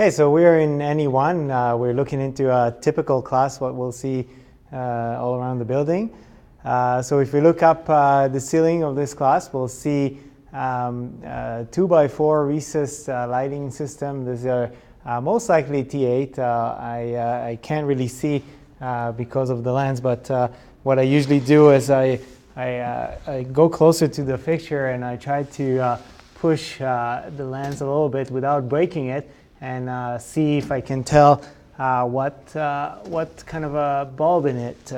Okay, so we're in NE01. We're looking into a typical class, what we'll see all around the building. So if we look up the ceiling of this class, we'll see 2x4 recessed lighting system. These are most likely T8. I can't really see because of the lens, but what I usually do is I go closer to the fixture and I try to push the lens a little bit without breaking it, and see if I can tell what kind of a bulb in it.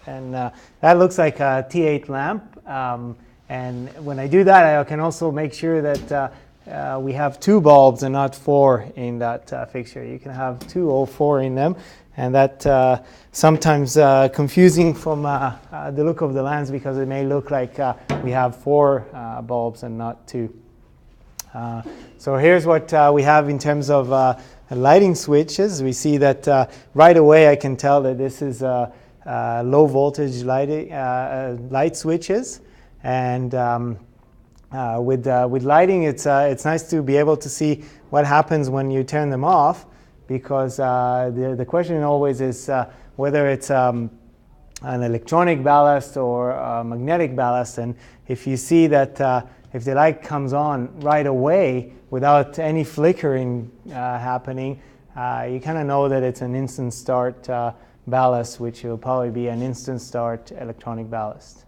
And that looks like a T8 lamp. And when I do that, I can also make sure that we have 2 bulbs and not 4 in that fixture. You can have 2 or 4 in them, and that sometimes confusing from the look of the lens, because it may look like we have 4 bulbs and not 2. So here's what we have in terms of lighting switches. We see that right away I can tell that this is low voltage light switches, and with lighting, it's nice to be able to see what happens when you turn them off, because the question always is whether it's an electronic ballast or a magnetic ballast. And if you see that if the light comes on right away without any flickering happening, you kind of know that it's an instant start ballast, which will probably be an instant start electronic ballast.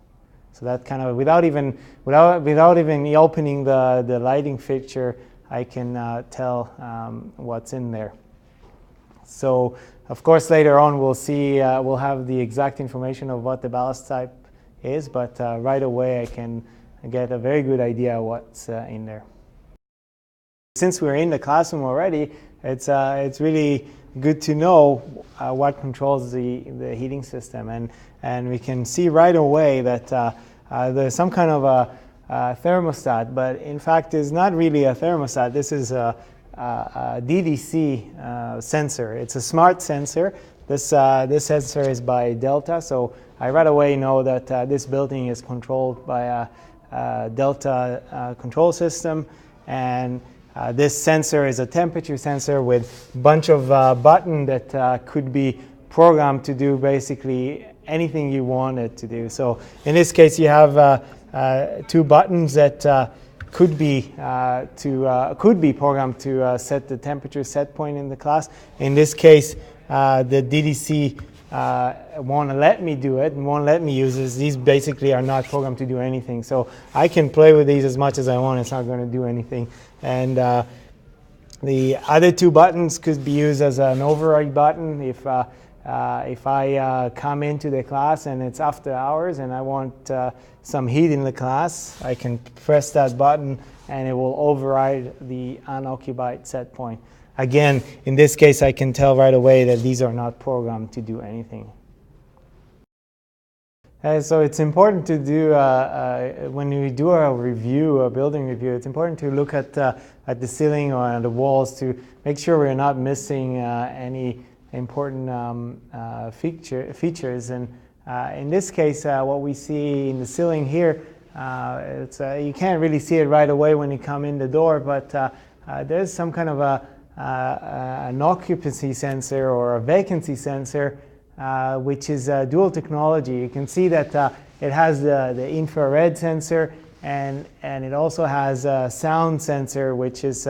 So that kind of, without even opening the lighting fixture, I can tell what's in there. So of course later on we'll see, we'll have the exact information of what the ballast type is, but right away I can get a very good idea what's in there. Since we're in the classroom already, it's really good to know what controls the heating system, and we can see right away that there's some kind of a thermostat, but in fact it's not really a thermostat. This is a DDC sensor. It's a smart sensor. This sensor is by Delta, so I right away know that this building is controlled by a Delta control system, and this sensor is a temperature sensor with a bunch of buttons that could be programmed to do basically anything you want it to do. So in this case you have 2 buttons that could be programmed to set the temperature set point in the class. In this case the DDC won't let me do it and won't let me use this. These basically are not programmed to do anything. So I can play with these as much as I want. It's not going to do anything. And the other 2 buttons could be used as an override button. If I come into the class and it's after hours and I want some heat in the class, I can press that button and it will override the unoccupied set point. Again, in this case, I can tell right away that these are not programmed to do anything. So it's important to do, when we do a review, a building review, it's important to look at the ceiling or at the walls to make sure we're not missing any important features. And in this case, what we see in the ceiling here, you can't really see it right away when you come in the door, but there's some kind of an occupancy sensor or a vacancy sensor, which is dual technology. You can see that it has the infrared sensor, and it also has a sound sensor, which is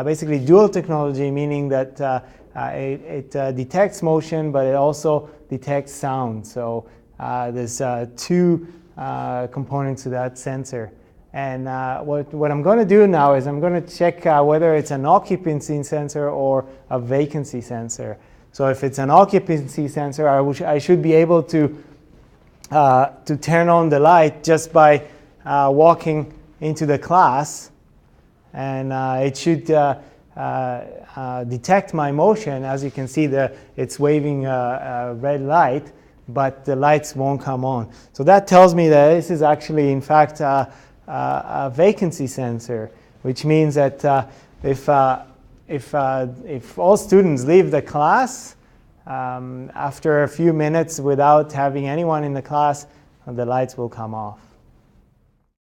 basically dual technology, meaning that it detects motion, but it also detects sound. So there's 2 components to that sensor. And what I'm going to do now is I'm going to check whether it's an occupancy sensor or a vacancy sensor. So if it's an occupancy sensor, I should be able to turn on the light just by walking into the class, and it should detect my motion. As you can see, it's waving a red light, but the lights won't come on. So that tells me that this is actually, in fact, a vacancy sensor, which means that if all students leave the class after a few minutes without having anyone in the class, the lights will come off.